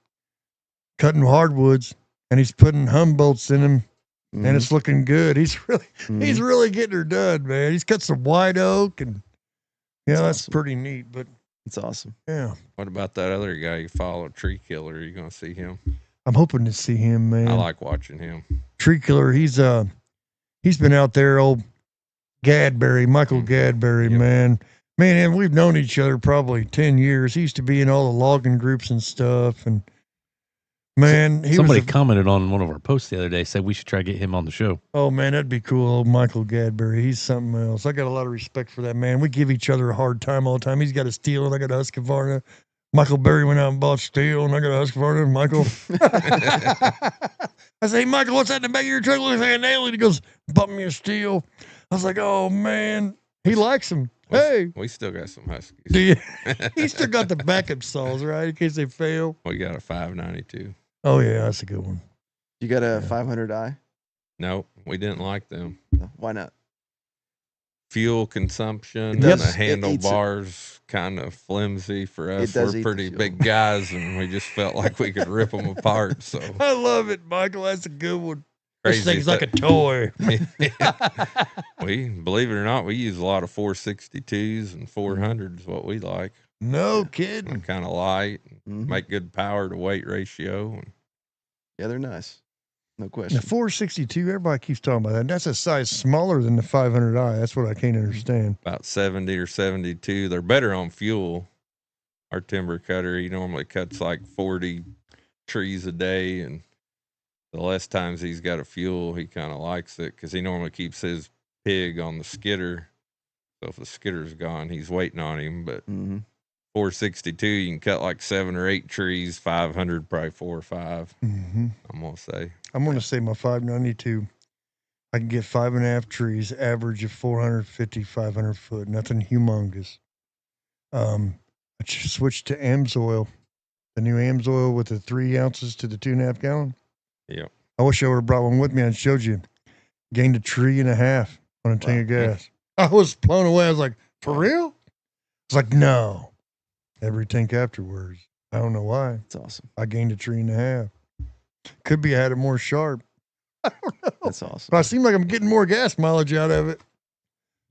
cutting hardwoods, and he's putting Humboldts in them, and it's looking good. He's really getting her done, man. He's cut some white oak, and that's awesome. pretty neat. But it's awesome. Yeah. What about that other guy you follow, Tree Killer? Are you going to see him? I'm hoping to see him, man. I like watching him. Tree Killer. He's been out there. Old Gadberry, Michael Gadberry, man. And we've known each other probably 10 years. He used to be in all the logging groups and stuff. And man, somebody commented on one of our posts the other day, said we should try to get him on the show. Oh man, that'd be cool. Old Michael Gadberry. He's something else. I got a lot of respect for that man. We give each other a hard time all the time. He's got a steel and I got a Husqvarna. Michael Berry went out and bought steel and I got a Husqvarna. And Michael, I say, hey, Michael, what's that in the back of your truck? Looks like a nail. And he goes, bought me a steel. I was like, oh man, he likes them. Hey, we still got some Huskies. Do you? He still got the backup saws, right? In case they fail. We got a 592. Oh yeah, that's a good one. You got a 500i? No, we didn't like them. Why not? Fuel consumption and Yes, the handlebars kind of flimsy for us. We're pretty big guys, and we just felt like we could rip them apart. So I love it, Michael. That's a good one. Crazy, this thing's like a toy. We, believe it or not, we use a lot of 462s and 400s, what we like. No kidding. Kind of light, make good power to weight ratio. Yeah, they're nice. No The question. 462, everybody keeps talking about that. That's a size smaller than the 500i. That's what I can't understand. About 70 or 72. They're better on fuel. Our timber cutter, he normally cuts like 40 trees a day, and the less times he's got to fuel, he kind of likes it because he normally keeps his pig on the skidder. So if the skidder's gone, he's waiting on him. But 462, you can cut like 7 or 8 trees. 500, probably 4 or 5. I'm gonna say. I'm going to say my 592. I can get 5.5 trees, average of 450, 500 foot. Nothing humongous. I switched to Amsoil, the new Amsoil with the 3 ounces to the 2.5 gallon. Yeah. I wish I would have brought one with me and showed you. Gained 1.5 trees on a tank of gas. I was blown away. I was like, for real? It's like, no. Every tank afterwards. I don't know why. That's awesome. I gained 1.5 trees. Could be I had it more sharp. I don't know. That's awesome. But I seem like I'm getting more gas mileage out of it.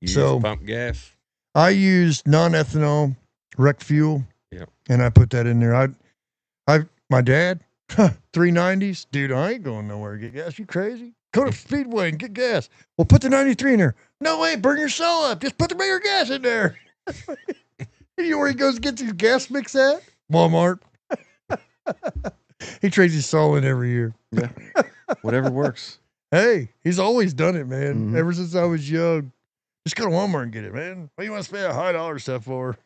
You So- use pump gas? I used non-ethanol rec fuel. Yep. And I put that in there. My dad, 390s. Dude, I ain't going nowhere to get gas. You crazy? Go to Speedway and get gas. Well, put the 93 in there. No way, burn your cell up. Just put the bigger gas in there. You know where he goes to get his gas mix at? Walmart. He trades his saw in every year. Yeah. Whatever works. Hey, he's always done it, man. Mhm. Ever since I was young. Just go to Walmart and get it, man. What do you want to spend a high dollar stuff for?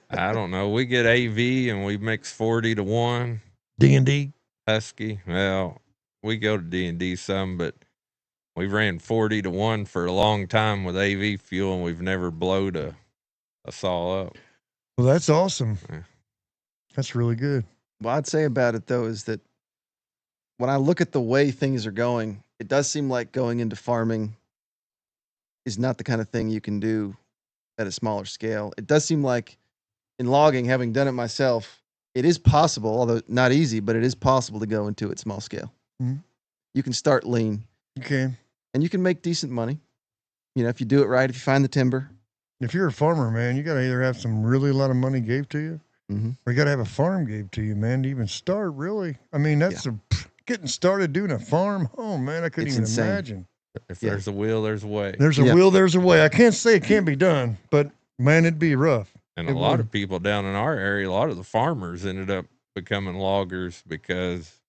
I don't know. We get AV and we mix 40 to 1. D&D. Husky. Well, we go to D&D some, but we ran 40 to 1 for a long time with AV fuel, and we've never blowed a saw up. Well, that's awesome. Yeah. That's really good. What I'd say about it, though, is that when I look at the way things are going, it does seem like going into farming is not the kind of thing you can do at a smaller scale. It does seem like in logging, having done it myself, it is possible, although not easy, but it is possible to go into it small scale. Mhm. You can start lean Okay. and you can make decent money. You know, if you do it right, if you find the timber. If you're a farmer, man, you got to either have some really a lot of money gave to you, Mhm. or you got to have a farm gave to you, man, to even start, really. I mean, that's getting started doing a farm. Oh, man, I couldn't It's even insane. imagine. If Yeah. there's a will, there's a way. There's a Yeah. will, there's a way. I can't say it can't be done, but, man, it'd be rough. And It a lot would. of people down in our area, a lot of the farmers ended up becoming loggers because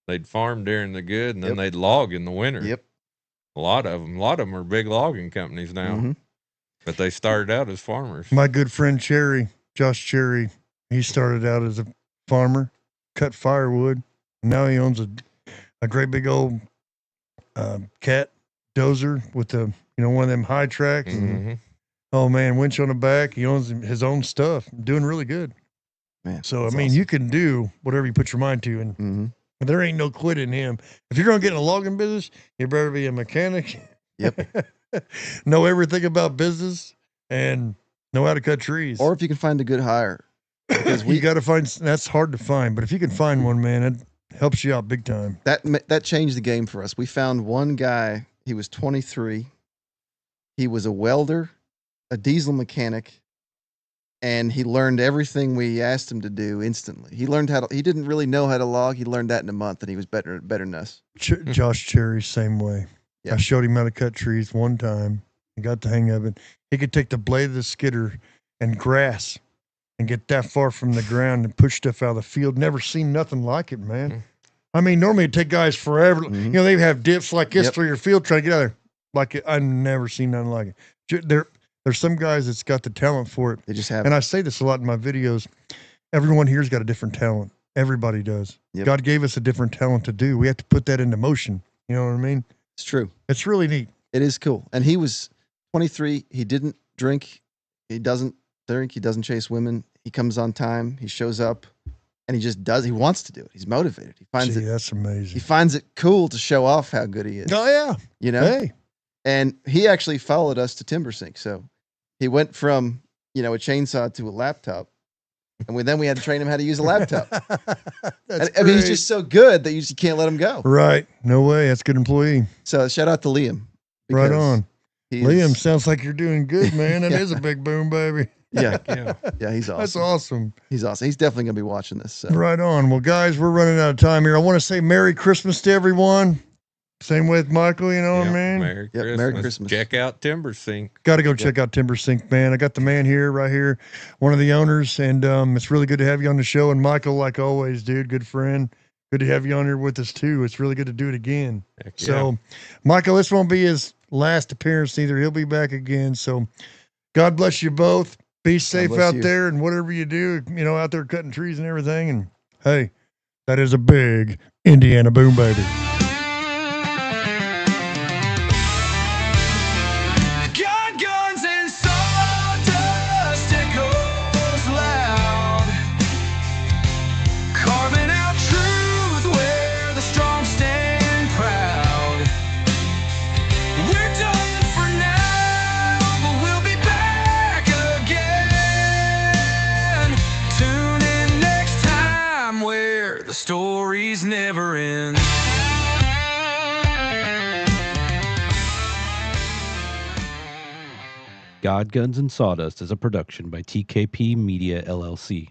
they'd farm during the good and then Yep. they'd log in the winter. Yep. A lot of them are big logging companies now, Mhm. but they started out as farmers. My good friend Cherry, Josh Cherry, he started out as a farmer, cut firewood. And now he owns a great big old cat dozer with the, one of them high tracks. And, Mhm. oh man, winch on the back. He owns his own stuff, doing really good. Man, So, that's I mean, awesome. you can do whatever you put your mind to, and Mhm. there ain't no quit in him. If you're going to get in a logging business, you better be a mechanic. Yep. Know everything about business and know how to cut trees. Or if you can find a good hire. Because you got to find, that's hard to find, but if you can find one, man, it helps you out big time. That changed the game for us. We found one guy. He was 23. He was a welder, a diesel mechanic, and he learned everything we asked him to do instantly. He learned he didn't really know how to log. He learned that in a month, and he was better than us. Josh Cherry, same way. Yeah. I showed him how to cut trees one time. He got the hang of it. He could take the blade of the skidder and grass and get that far from the ground and push stuff out of the field. Never seen nothing like it, man. Mm. I mean, normally it'd take guys forever. Mhm. They have dips like this Yep. through your field trying to get out of there. Like I've never seen nothing like it. There's some guys that's got the talent for it. They just have. And I say this a lot in my videos. Everyone here's got a different talent. Everybody does. Yep. God gave us a different talent to do. We have to put that into motion. You know what I mean? It's true. It's really neat. It is cool. And he was 23. He didn't drink. He doesn't drink. He doesn't chase women. He comes on time. He shows up, and he just does. He wants to do it. He's motivated. He finds Gee, it. that's He amazing. finds it cool to show off how good he is. Oh yeah. You know. Hey. And he actually followed us to TimberSync. So he went from a chainsaw to a laptop, and then we had to train him how to use a laptop. That's I mean, he's great. just so good that you just can't let him go. Right. No way. That's a good employee. So shout out to Liam. Right because on. he Liam, is- sounds like you're doing good, man. That Yeah. is a big boom, baby. Yeah, Yeah. yeah, he's awesome. That's awesome. He's awesome. He's definitely gonna be watching this. So. Right on. Well, guys, we're running out of time here. I want to say Merry Christmas to everyone. Same with Michael, you know what I mean? Merry Yep, Christmas. Merry Christmas. Check out TimberSync. Got to go check out TimberSync, man. I got the man here, right here, one of the owners, and it's really good to have you on the show. And Michael, like always, dude, good friend. Good to have you on here with us, too. It's really good to do it again. Heck yeah. So, Michael, this won't be his last appearance either. He'll be back again. So, God bless you both. Be safe bless out you. there and whatever you do, you know, out there cutting trees and everything. And, hey, that is a big Indiana boom, baby. Got guns and sawdust echoes loud, carving out truth where the strong stand proud. We're done for now, but we'll be back again. Tune in next time where the stories never end. God, Guns, and Sawdust is a production by TKP Media, LLC.